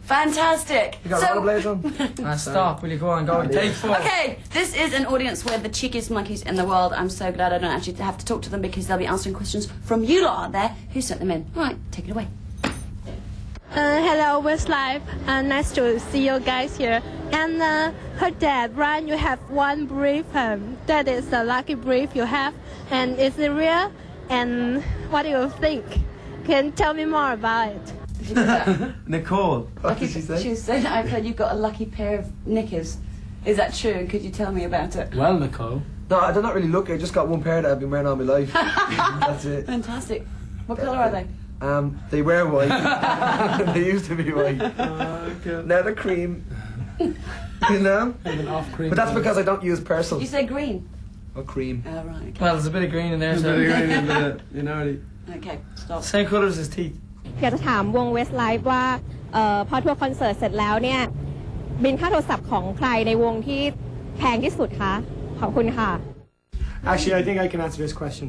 Fantastic. You got rollerblades on? Stop, will you go on, go. Take 4. Okay, this is an audience with the cheekiest monkeys in the world. I'm so glad I don't actually have to talk to them because they'll be answering questions from you lot out there who sent them in. Right, take it away. Hello, Westlife. Nice to see you guys here. And her dad, Brian, you have one brief. That is the lucky brief you have. And is it real? And what do you think? Can you tell me more about it? Did you get that? Nicole. What did she say? She said, I've heard you've got a lucky pair of knickers. Is that true? And could you tell me about it? Well, Nicole. No, they're not really lucky. I just got one pair that I've been wearing all my life. That's it. Fantastic. What colour are they? They were white. They used to be white. Now they're cream. You know? Off cream. But that's because I don't use Persil. You say green? Or cream. Oh, right. Okay. Well, there's a bit of green in there, so. You know. Okay, stop. Same colour as his teeth. อยากจะถามวง Westlife ว่าพอทัวร์คอนเสิร์ตเสร็จแล้วเนี่ยบินค่าโทรศัพท์ของใครในวงที่แพงที่สุดคะขอบคุณค่ะ Actually, I think I can answer this question.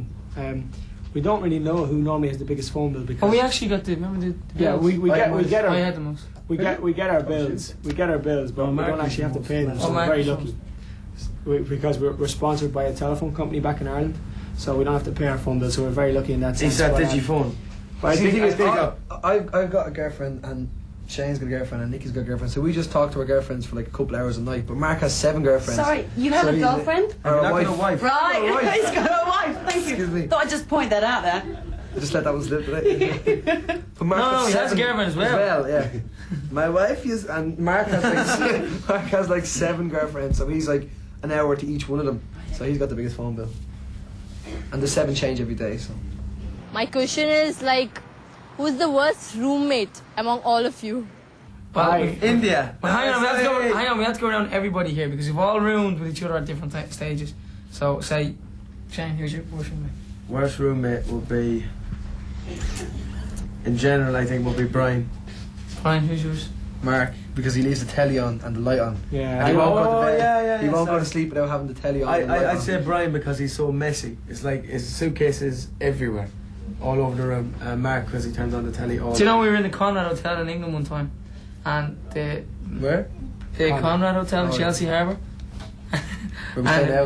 We don't really know who normally has the biggest phone bill because. Oh, we actually got the, remember the Yeah, bills? we get I our had the most. we get our bills. We get our bills, but we don't actually have to pay them. So we're very lucky because we're sponsored by a telephone company back in Ireland, so we don't have to pay our phone bill. So we're very lucky in that sense. Is that Digiphone? But I think I've got a girlfriend and Shane's got a girlfriend and Nikki's got a girlfriend, so we just talk to our girlfriends for like a couple hours a night. But Mark has 7 girlfriends. Sorry, you have a girlfriend? Or a wife. Right, he's got a wife. Thank you. Excuse me. Thought I'd just point that out there. I just let that one slip today. But Mark No, he has a 7 girlfriend as well. yeah. My wife is, and Mark has like 7 girlfriends, so he's like an hour to each one of them. So he's got the biggest phone bill. And the 7 change every day, so. My question is like, who's the worst roommate among all of you? Well, India. Well, hang on, we have to go around everybody here because we've all roomed with each other at different stages. So, say, Shane, who's your worst roommate? Worst roommate would be, in general, I think would be Brian. Brian, who's yours? Mark, because he leaves the telly on and the light on. Yeah. And he won't go to bed. Yeah, he won't go to sleep without having the telly on. and the light I'd on. say Brian because he's so messy. It's like his suitcases everywhere, all over the room. Mark because he turns on the telly all. Do you know we were in the Conrad Hotel in England one time, and the Conrad Hotel in Chelsea Harbour. And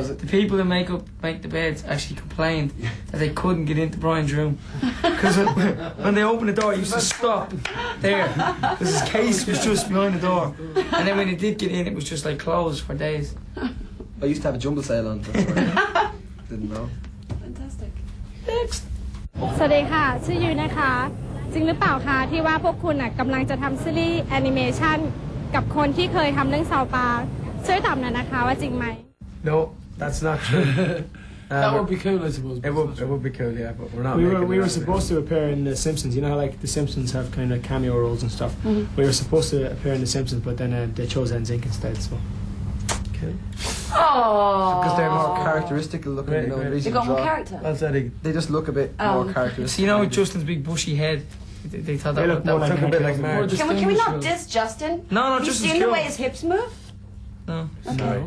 the people who make the beds actually complained that they couldn't get into Brian's room because when they opened the door, he used to stop there because his case was just behind the door, and then when he did get in, it was just like closed for days. I used to have a jumble sale on. That's why. Didn't know. Fantastic. Next. สวัสดีค่ะชื่อยูนะคะจริงหรือเปล่าคะที่ว่าพวกคุณกำลังจะทำซีรีส์แอนิเมชันกับคนที่เคยทำเรื่องซาวปาช่วยตอบหน่อยนะคะว่าจริงไหม No, that's not true. That would be cool, I suppose. It would be cool, yeah, but we're not. We were supposed to appear in The Simpsons. You know how like The Simpsons have kind of cameo roles and stuff. We were supposed to appear in The Simpsons, but then they chose NSYNC instead. So. Okay. Oh. Because they're more characteristic looking. Great, you know, great. the They reason got more draw. character. That's Eddie. They just look a bit Oh. more characteristic. So you know with Justin's big bushy head, they thought They that look that more would like took a bit like Mark. Mark. Can we not diss Justin? No, Have you Justin's seen cool. the way his hips move? No. Okay.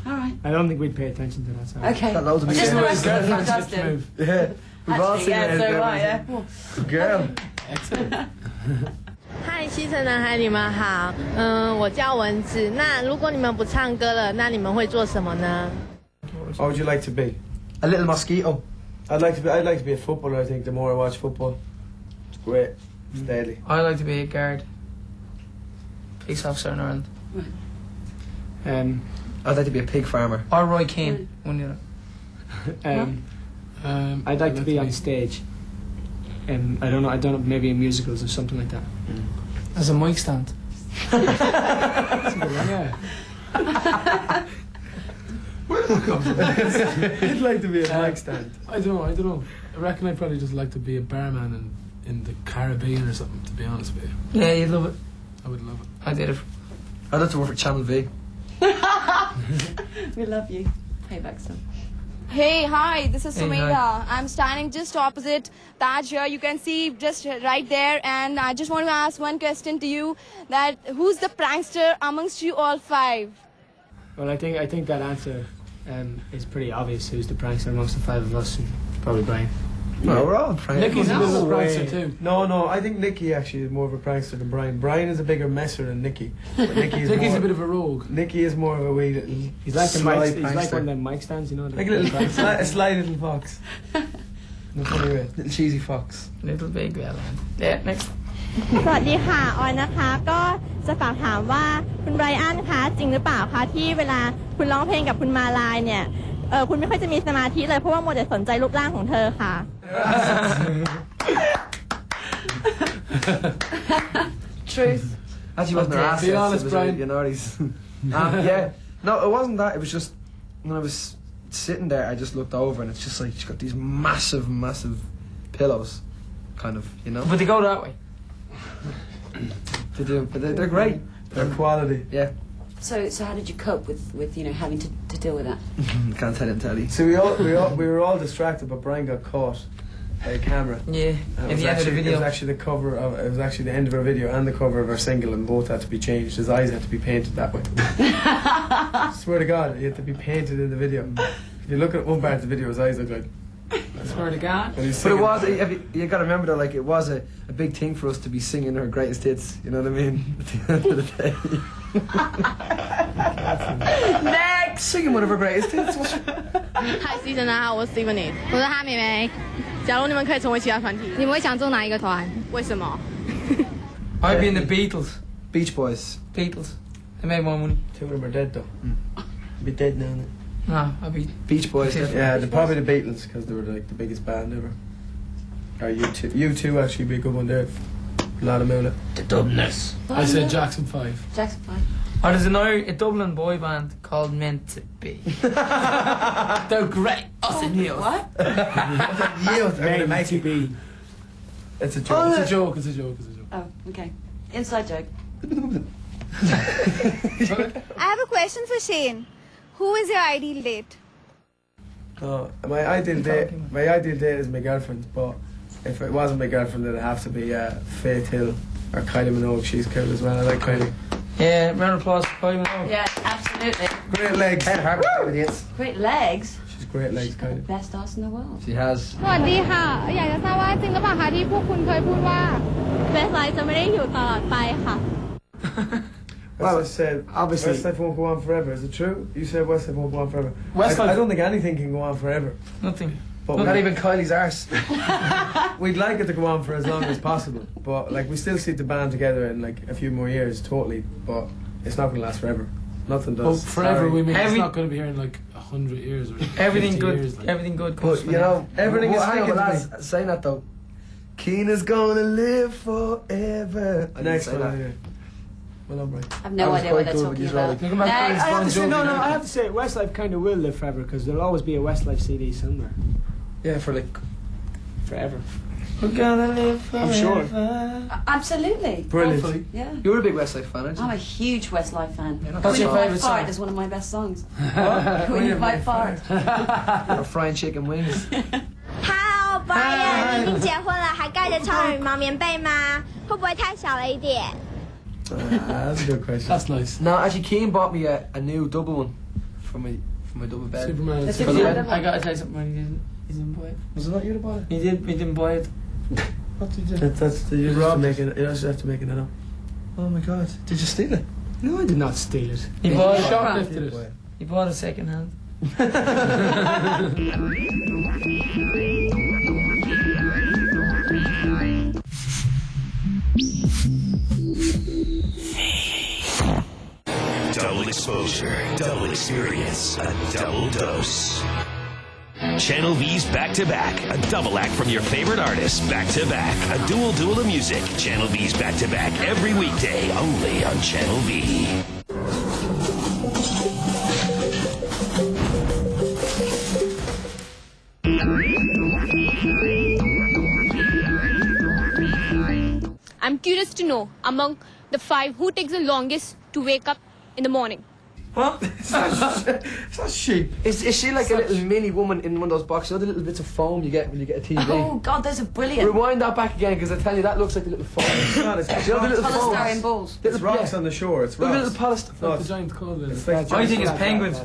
All right. I don't think we'd pay attention to that. Sorry. Okay. Got loads of Just the music. rest of it, fantastic. Yeah. We've all Actually, seen yeah, it. so right, yeah. Girl. 嗨，西城男孩，你们好。我叫文子。那如果你们不唱歌了，那你们会做什么呢？ What would you like to be? A little mosquito. I'd like to be a footballer. I think the more I watch football, it's great. It's deadly. I like to be a guard. Police officer in Ireland. I'd like to be a pig farmer. Or Roy Keane. One of the other. I'd like to be on stage. I don't know, maybe in musicals or something like that. As a mic stand. Yeah. I'd like to be a mic stand. I don't know. I reckon I'd probably just like to be a barman in the Caribbean or something, to be honest with you. Yeah, you'd love it. I would love it. I did it. I'd like to work for Channel V. We love you. Payback son. Hey, hi, this is Hey, Sumedha. hi. I'm standing just opposite Taj here. You can see just right there. And I just want to ask one question to you, that who's the prankster amongst you all 5? Well, I think that answer it's pretty obvious who's the prankster amongst the 5 of us, and probably Brian. No, we're all pranksters. Nicky's a bit of a No way. prankster too. No, I think Nicky actually is more of a prankster than Brian. Brian is a bigger messer than Nicky. But Nicky's Nicky's more, a bit of a rogue. Nicky is more of a wee little. He's like the sly mic. He's like prankster. one of them mic stands, you know. Like a little a sly little fox. In a funny way. Little cheesy fox. Little big well. Yeah, next. สวัสดีค่ะออยนะคะก็จะฝากถามว่าคุณไบรอันคะจริงหรือเปล่าคะที่เวลาคุณร้องเพลงกับคุณมาลายเนี่ยคุณไม่ค่อยจะมีสมาธิเลยเพราะว่ามัวแต่สนใจรูปร่างของเธอค่ะ Truth. Actually, wasn't her ass. Be honest, it was Brian. Your naughties. Yeah. No, it wasn't that. It was just when I was sitting there, I just looked over and it's just like she's got these massive, massive pillows, kind of, you know. But they go that way. They do, but they're great. They're quality. Yeah. So how did you cope with having to deal with that? Can't tell it, Teddy. So we were all distracted, but Brian got caught by a camera. Yeah. And In the end of the It video. was actually the cover of. It was actually the end of our video and the cover of our single, and both had to be changed. His eyes had to be painted that way. Swear to God, he had to be painted in the video. If you look at one part of the video, his eyes look like. I swear to God. But it was, you got to remember that, like, it was a big thing for us to be singing her greatest hits, you know what I mean? At the end of the day. Next! Singing one of her greatest hits. Hi Season 大家好，我是 Stephanie，我是哈美眉。假如你们可以成为其他团体，你们会想做哪一个团？为什么 I'd be in the Beatles. Beach Boys. Beatles. They made more money. Two of them are dead though. Be dead now. innit? No, I'd be. Beach Boys. definitely. Yeah, they're probably the Beatles because they were like the biggest band ever. Or U2 actually be a good one there. A lot of moolah. The Dubliners. I said Jackson 5. Jackson 5. Oh, there's a Dublin boy band called Meant to Be. They're great. Us in here. What? Meant to be. It's a joke. It's a joke. It's a joke. Oh, okay. Inside joke. I have a question for Shane. Who is your ideal date? My ideal date is my girlfriend, but if it wasn't my girlfriend, it'd have to be Faith Hill or Kylie Minogue. She's cool as well. I like Kylie. Yeah, round of applause for Kylie Minogue. Yeah, absolutely. Great legs. Great legs. She's great legs, She's got the Kylie. best ass in the world. She has. สวัสดีค่ะอยากจะทราบว่าจริงหรือเปล่าคะที่พวกคุณเคยพูดว่า Westlife จะไม่ได้อยู่ตลอดไปค่ะ Well, I said obviously- Westlife won't go on forever. Is it true? You said Westlife won't go on forever. Westlife- I don't think anything can go on forever. Nothing. But Not even Kylie's arse. we'd like it to go on for as long as possible. But like we still see the band together in like a few more years, totally. But it's not going to last forever. Nothing does. Oh, forever Sorry. we mean Every- it's not going to be here in like 100 years or Everything 50 good. years, like. Everything good comes But, from you know, Everything is hang on, taken to lads, saying that though. Keena's gonna live forever. I didn't Next say one. that. Anyway. Well done, Brian. I have I no was idea quite what they're good with talking these about. rolling. Think about No, Chris I have Bon to say, Jovi. no, I have to say, Westlife kind of will live forever because there'll always be a Westlife CD somewhere. Yeah, for like. Forever. We're gonna live forever. I'm sure. Absolutely. Brilliant. Hopefully. Yeah. You're a big Westlife fan, aren't you? I'm a huge Westlife fan. not What's your Queen of favourite My Fart song? is one of my best songs. Queen of My Fart. Or frying chicken wings. Hello, Brian，你已经结婚了，还盖着超羽毛棉被吗？会不会太小了一点？ That's a good question. That's nice. No, actually, Keen bought me a new double one for my double bed. Superman. That's Superman. it. I gotta tell you something. He didn't buy it. Was it not you that bought it? He didn't buy it. What did you? You just have to make it up. Oh my god! Did you steal it? No, I did not steal it. He bought it. Shoplifted it. He bought it second hand. Double exposure, double experience, a double dose. Channel V's back to back, a double act from your favorite artists back to back, a dual of music. Channel V's back to back every weekday only on Channel V. I'm curious to know, among the 5, who takes the longest to wake up in the morning? What? It's not sheep. Is she like a little mini woman in one of those boxes? You know the little bits of foam you get when you get a TV? Oh God, those are brilliant. Rewind that back again because I tell you that looks like a little foam. It's not. It's You know the little Polystyrene foam? balls. It's rocks on the shore. It's The rocks. little polystyrene. No, The giant colour. it's like I think it's penguins.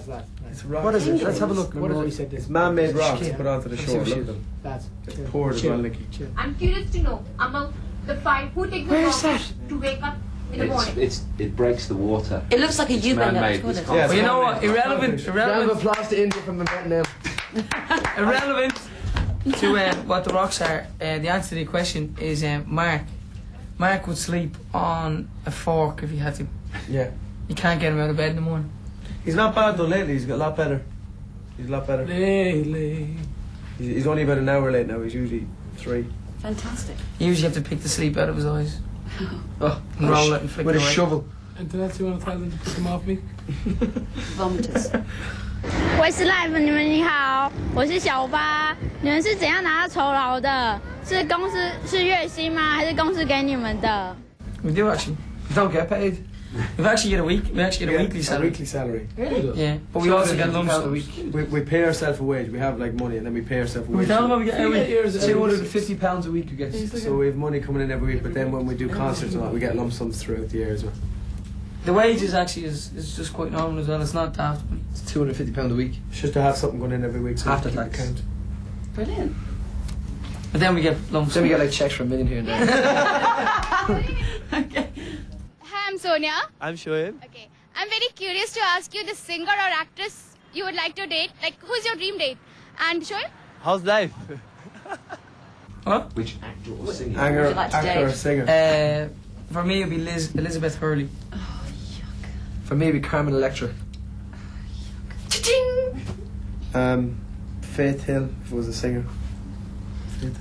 It's rock. What is it? Let's have a look. Remember What we is it? said this. It's man-made rocks put onto the shore. Look at them. Lads, It's poured as well, Nicky. I'm curious to know, among the 5, who takes the longest to wake up in the morning? It breaks the water. It looks like a U-bend at the toilet. Yeah, Well, you know what? Round of applause to India from the Vietnam. Irrelevant to what the rocks are. The answer to the question is Mark. Mark would sleep on a fork if he had to. Yeah. You can't get him out of bed in the morning. He's not bad though lately. He's got a lot better. He's a lot better. Lately. He's only about an hour late now. He's usually 3. Fantastic. You usually have to pick the sleep out of his eyes. Oh, And roll it and flick with it a away. shovel. Anything else you want to tell them to pick them off me? Vomiters. Westlife， 你们你好，我是小八。你们是怎样拿到酬劳的？是公司是月薪吗？还是公司给你们的？ We do actually. You don't get paid. We actually get a weekly salary. A weekly salary. Really? Yeah, but we also get lump a sums. week. We pay ourselves a wage. We have like money, and then we pay ourselves a We wage. tell them what we get every year. £250 a week you get. So we have money coming in every week, but then when we do concerts and all, we get lump sums throughout the year as well. The wages actually is just quite normal as well. It's not daft money. It's £250 a week. It's just to have something going in every week. So After we keep tax. account. Brilliant. But then we get lump sums. Then we get like checks for $1 million here and there. Okay. Hi, I'm Sonia. I'm Shoaib. Okay. I'm very curious to ask you the singer or actress you would like to date. Like, who's your dream date? And Shoaib? How's life? What? Which actor or singer? Actor, Would you like to actor or date? singer. For me, it'd be Elizabeth Hurley. For me, it'd be Carmen Electra. Faith Hill, if it was a singer.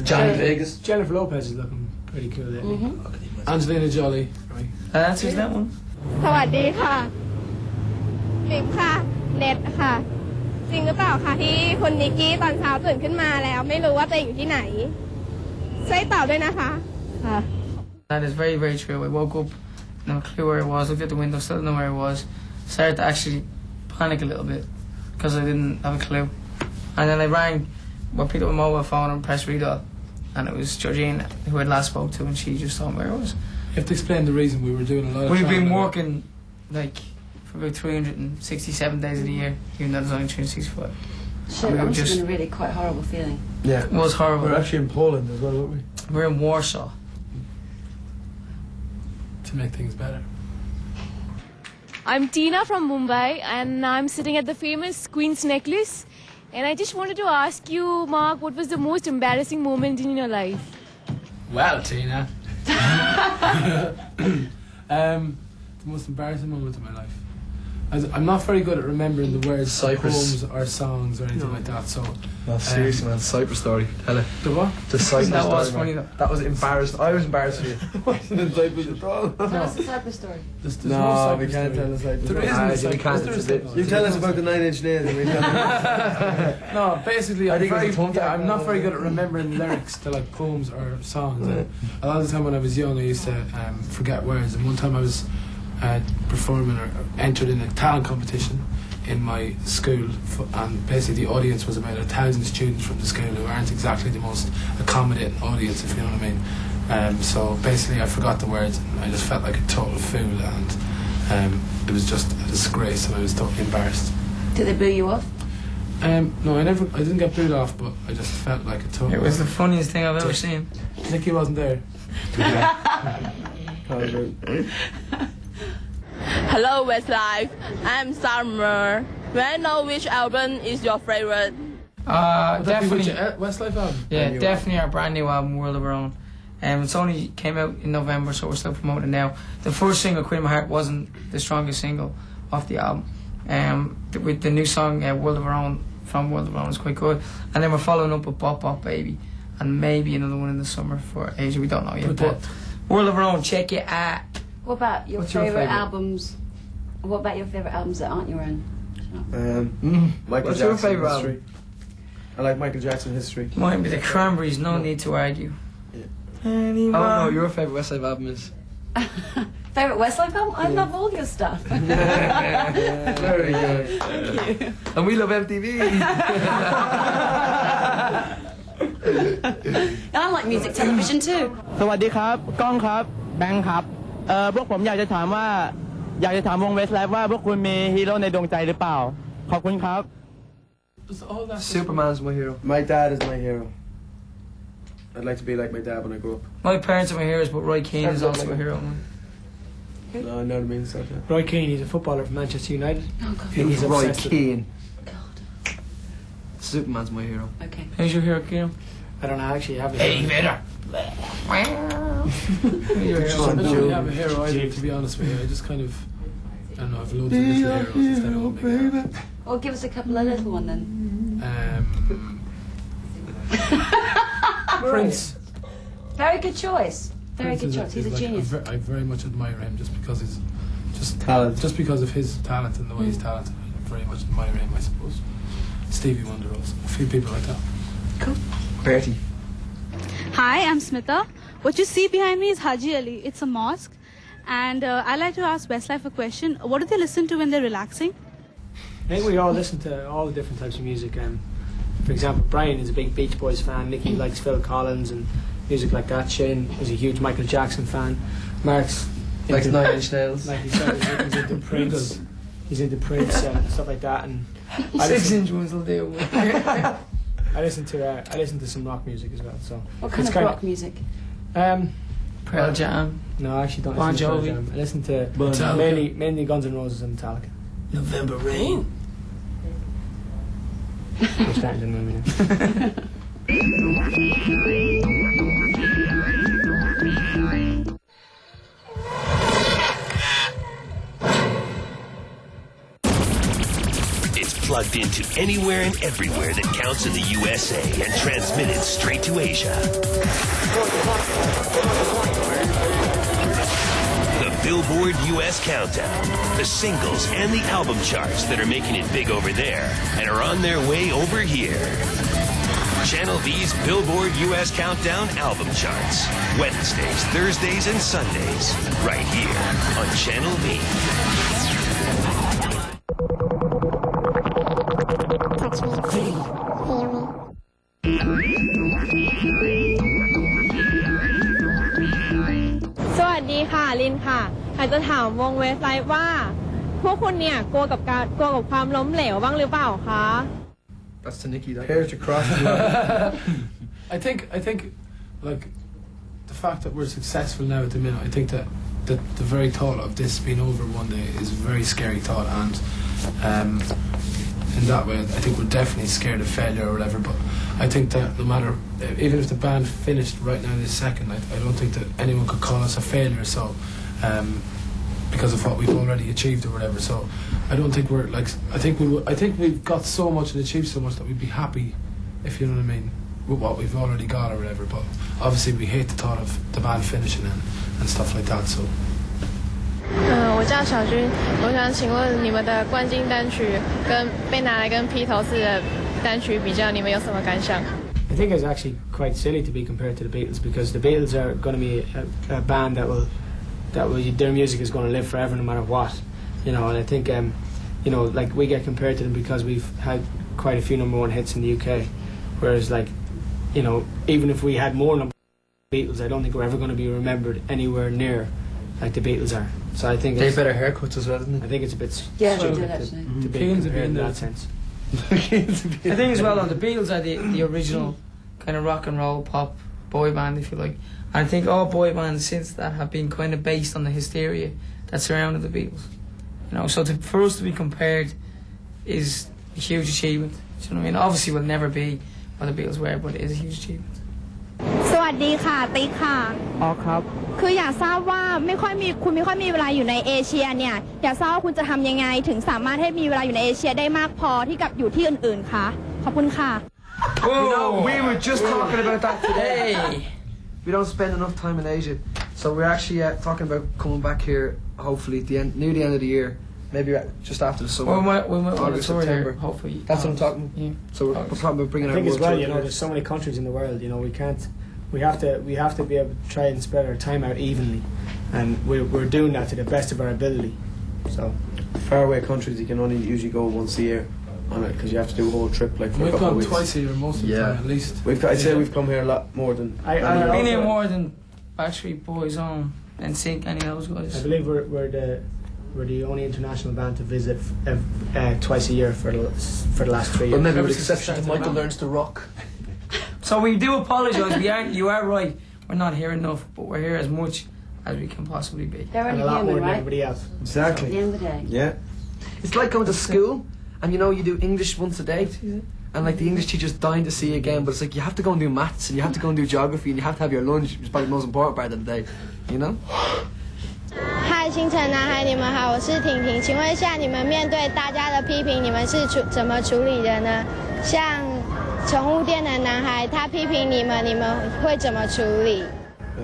Johnny Vegas. Jennifer Lopez is looking pretty cool lately. Angelina Jolie. Right. That answers that one. สวัสดีค่ะฟิปค่ะ เน็ตค่ะ จริงหรือเปล่าคะที่คุณนิกกี้ตอนเช้าตื่นขึ้นมาแล้วไม่รู้ว่าตัวเองอยู่ที่ไหน ช่วยตอบด้วยนะคะ That is very, very true. I woke up, no clue where I was, looked at the window, still didn't know where I was. Started to actually panic a little bit because I didn't have a clue. And then I picked up my mobile phone and pressed redial. And it was Georgine who I'd last spoke to, and she just told me where I was. You have to explain the reason we were doing a lot of We've been travelling. working like for about 367 days of the year, even though there's only 365. Shit, We that were must have just- been a really quite horrible feeling. Yeah. It was horrible. We're actually in Poland as well, weren't we? We're in Warsaw. To make things better. I'm Tina from Mumbai, and I'm sitting at the famous Queen's Necklace. And I just wanted to ask you, Mark, what was the most embarrassing moment in your life? Well, Tina. The most embarrassing moment of my life. I'm not very good at remembering the words of Cyprus. poems or songs or anything like that. So No, seriously, man. Cyprus story. Tell it. the what? The Cyprus That story. was man. funny though. That was embarrassing. I was embarraed for you. Wasn't in Cyprus at all. What's the Cyprus story? There's No, Cyprus we can't story. tell the Cyprus There story. isn't Ah, a we Cyprus can't, story. it's a bit- There's You no tell us Cyprus about the 9 Inch Nails and we tell you. No, basically, I I'm, think it was very, a tongue yeah, tag, I'm not man. very good at remembering lyrics to like poems or songs. And a lot of the time when I was young, I used to forget words. And one time I was performing or entered in a talent competition in my school, and basically the audience was about 1,000 students from the school who aren't exactly the most accommodating audience, if you know what I mean. So basically, I forgot the words, and I just felt like a total fool, and it was just a disgrace, and I was totally embarrassed. Did they boo you off? No, I didn't get booed off, but I just felt like a total. It was the funniest thing I've ever seen. Nicky wasn't there. Hello Westlife, I'm Summer. May I know which album is your favorite? Definitely. Westlife album. Yeah, definitely our brand new album, World of Our Own. It's only came out in November, so we're still promoting it now. The first single, Queen of My Heart, wasn't the strongest single off the album. With the new song, World of Our Own, from World of Our Own, is quite good. And then we're following up with Bop Bop Baby, and maybe another one in the summer for Asia. We don't know yet. But World of Our Own, check it out. What about your What's your favourite favourite? albums? What about your favourite albums that aren't your own? Michael What's your Jackson favourite history. I like Michael Jackson history. Might be the Cranberries, no need to argue. Yeah. Oh no, your favourite Westlife album is. Favourite Westlife album? I love all your stuff. Very good. Thank you. And we love MTV. I like music television too. สวัสดีครับก้องครับแบงค์ครับพวกผมอยากจะถามวง Westlife ว่าพวกคุณมีฮีโร่ในดวงใจหรือเปล่า ขอบคุณครับ Just all that. Superman's my hero. My dad is my hero. I'd like to be like my dad when I grow up. My parents are my heroes, but Roy Keane is also a hero. No, I know what I mean. So, yeah. Roy Keane, he's a footballer from Manchester United. Oh, God. He's Roy obsessed with- Keane. God. Superman's my hero. Okay. Who's your hero, Keane? I don't know, actually have a Hey, Vader! Your I hero. don't really have a hero either, to be honest with you. I just kind of, I don't know, I've loads of little heroes instead of one big hero. Well, give us a couple of little one then. Prince. Very good choice. Very Prince good is choice. He's a like genius. I very much admire him just because he's Talent. just because of his talent and the way he's talented. I very much admire him, I suppose. Stevie Wonder also. A few people like that. Cool. Bertie. Hi, I'm Smita. What you see behind me is Haji Ali. It's a mosque. And I'd like to ask Westlife a question. What do they listen to when they're relaxing? I think we all listen to all the different types of music. For example, Brian is a big Beach Boys fan. Nicky likes Phil Collins and music like that. Shane is a huge Michael Jackson fan. Mark's Likes into- 9 Inch Nails. Like he said, he's into Prince. He's into Prince and stuff like that. And I 6 listen, inch ones will do. I listen to some rock music as well. So What kind it's of rock music? Pearl Jam. No, I actually don't Bon listen to Pearl Jovi. Jam. I listen to Metallica. mainly Guns N' Roses and Metallica. November Rain. We're starting to move now. It's plugged into anywhere and everywhere that counts in the USA and transmitted straight to Asia. The Billboard US Countdown. The singles and the album charts that are making it big over there and are on their way over here. Channel V's Billboard US Countdown album charts. Wednesdays, Thursdays, and Sundays. Right here on Channel V.สวัสดีค่ะลินค่ะอยากจะถามวงเวสไลฟ์ว่า พวกคุณเนี่ยกลัวกับความล้มเหลวบ้างหรือเปล่าคะ That's to Nicky. That. Hair to cross the line. I think, like, the fact that we're successful now at the minute, I think that the very thought of this being over one day is a very scary thought, and in that way, I think we're definitely scared of failure or whatever. But I think that no matter, even if the band finished right now this second, I don't think that anyone could call us a failure. So, because of what we've already achieved or whatever. So, I don't think we're like. I think we've got so much and achieved so much that we'd be happy, if you know what I mean, with what we've already got or whatever. But obviously, we hate the thought of the band finishing and stuff like that. So. 我叫小军，我想请问你们的冠军单曲跟被拿来跟披头士的单曲比较，你们有什么感想？ I think it's actually quite silly to be compared to the Beatles because the Beatles are going to be a band that will their music is going to live forever no matter what, you know. And I think like we get compared to them because we've had quite a few #1 hits in the UK, whereas like even if we had more Beatles, I don't think we're ever going to be remembered anywhere near like the Beatles are. So I think they have better haircuts as well, isn't it? I think it's a bit Yeah, stupid they do actually. to be Keane's a compared in bit that sense. I think as well though, the Beatles are the original kind of rock and roll pop boy band, if you like. And I think all boy bands since that have been kind of based on the hysteria that surrounded the Beatles. You know, so for us to be compared is a huge achievement. Do you know what I mean? Obviously we'll never be what the Beatles were, but it is a huge achievement. สวัสดีค่ะติ๊กค่ะ อ๋อครับ คืออยากทราบว่าคุณไม่ค่อยมีเวลาอยู่ในเอเชียเนี่ยอยากทราบว่าคุณจะทำยังไงถึงสามารถให้มีเวลาอยู่ในเอเชียได้มากพอที่กับอยู่ที่อื่นๆคะขอบคุณค่ะ We were just talking about that today. We don't spend enough time in Asia, so we're actually talking about coming back here. Hopefully, near the end of the year, maybe just after the summer. We might want to August, tour September. here, hopefully. That's what I'm talking. Yeah. So we're talking about bringing I our think as world well, tour here. there's so many countries in the world. We have to be able to try and spread our time out evenly, and we're doing that to the best of our ability. So, Faraway countries, you can only usually go once a year on it because you have to do a whole trip like for a We've couple of gone weeks. twice a year most of the time at least. I'd say we've come here a lot more than. I've been here more than Backstreet Boys on and Sync, any of those guys. I believe we're the We're the only international band to visit twice a year for the last 3 years. But maybe with exception to Michael learns to rock. So we do apologise. You are right. We're not here enough, but we're here as much as we can possibly be. They're And only a lot more human, than right? everybody else. Exactly. At the end of the day. Yeah. It's like going to school and you know you do English once a day and like the English teacher's dying to see you again, but it's like you have to go and do maths and you have to go and do geography and you have to have your lunch, which is probably the most important part of the day, you know? 嗨，星辰男孩，你们好，我是婷婷。请问一下，你们面对大家的批评，你们是怎么处理的呢？像宠物店的男孩，他批评你们，你们会怎么处理？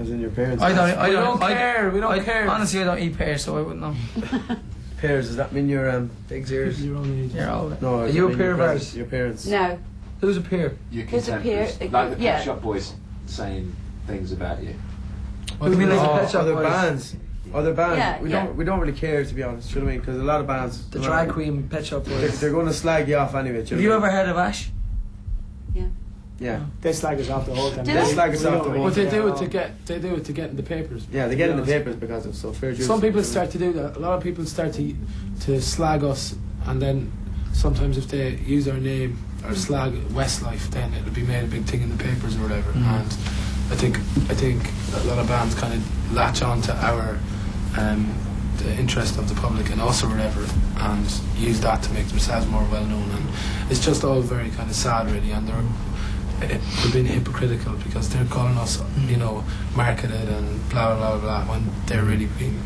As in your parents. I don't care. We don't care. Honestly, I don't eat pears, so I wouldn't know. Pears, does that mean you're Big ears. You're old. No, Are does you that a mean peer your of parents- ours? Your parents. No. Who's a peer? Your Who's a peer? contemporaries. Like the Pet Yeah. Shop Boys saying things about you. Who do you mean like the Oh, Pet Shop other Boys? bands. Other bands. Yeah, We don't really care, to be honest. You know what I mean? Because a lot of bands. The drag queen Pet Shop Boys. They're going to slag you off anyway. Have you ever heard of Ash? Yeah. They slag us off the whole time. Do They they? slag us We off don't the really whole But they care do at it to all. get in the papers. Yeah, they get in the To be honest. papers because of so fair use. Some people start to do that. A lot of people start to slag us, and then sometimes if they use our name or slag Westlife, then it'll be made a big thing in the papers or whatever. And I think a lot of bands kind of latch on to our the interest of the public and us or whatever, and use that to make themselves more well known. And it's just all very kind of sad, really. And they're being hypocritical because they're calling us, you know, marketed and blah blah blah blah, when they're really being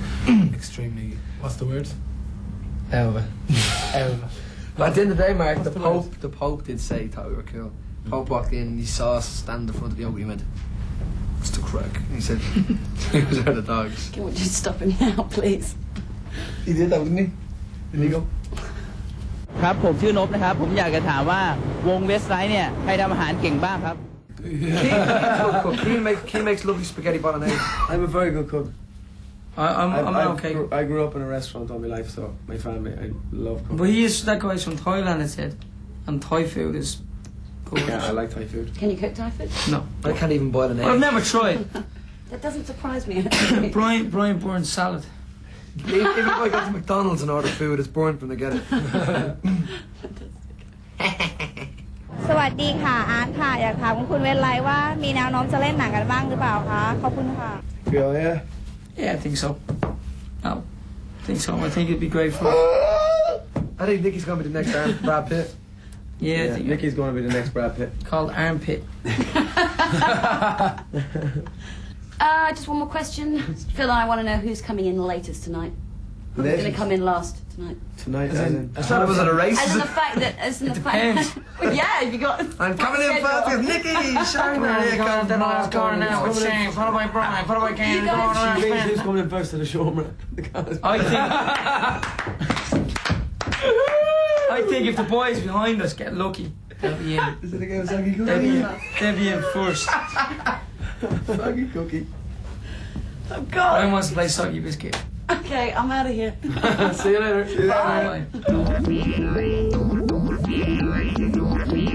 extremely, what's the word? Elva. Elva. But at the end of the day, Mark, What's the the Pope did say he thought we were cool. Pope walked in and he saw us stand in front of the oak. He went, "What's the crack?" And he said, "He was out of dogs." Can we just stop him now, please? He did that, didn't he? Didn't he go? ครับผมชื่อนพนะครับผมอยากจะถามว่าวงเวสไลท์เนี่ยใครทำอาหารเก่งบ้างครับ Keen makes lovely spaghetti bolognese. I'm a very good cook. I'm okay. I grew up in a restaurant all my life, so my family, I love cooking. But that guy's from Thailand, it said. And Thai food is good. Yeah, I like Thai food. Can you cook Thai food? No. I can't even boil an egg. Well, I've never tried. That doesn't surprise me. Brian Burns salad. If you go to McDonald's and order food, it's burnt from the get it. สวัสดีค่ะ อาร์ตค่ะ อยากถามคุณเวทไลท์ว่ามีแนวโน้มจะเล่นหนังกันบ้างหรือเปล่าคะ ขอบคุณค่ะ Feel, yeah? Yeah, I think so. No. I think so. I think it'd be great for I think Nicky's going to be the next Brad Pitt. Yeah, I think Nicky's going to be the next Brad Pitt. called Armpit. Just one more question. Phil, I want to know who's coming in latest tonight. Who's going to Latest? come in last tonight? Tonight, as in. I thought it was at a race. As in the fact that, depends. yeah, if you got. I'm coming in first with Nicky. Shiner. Here comes the last corner now with James. What about Brian? What about Ken? Who's coming in first to the show, man? I think if the boys behind us get lucky, they'll be in. Is it again Soggy Cookie? They'll be in first. Soggy Cookie. Oh, God. Brian wants to play Soggy Biscuit. Okay, I'm out of here. See you later. Bye.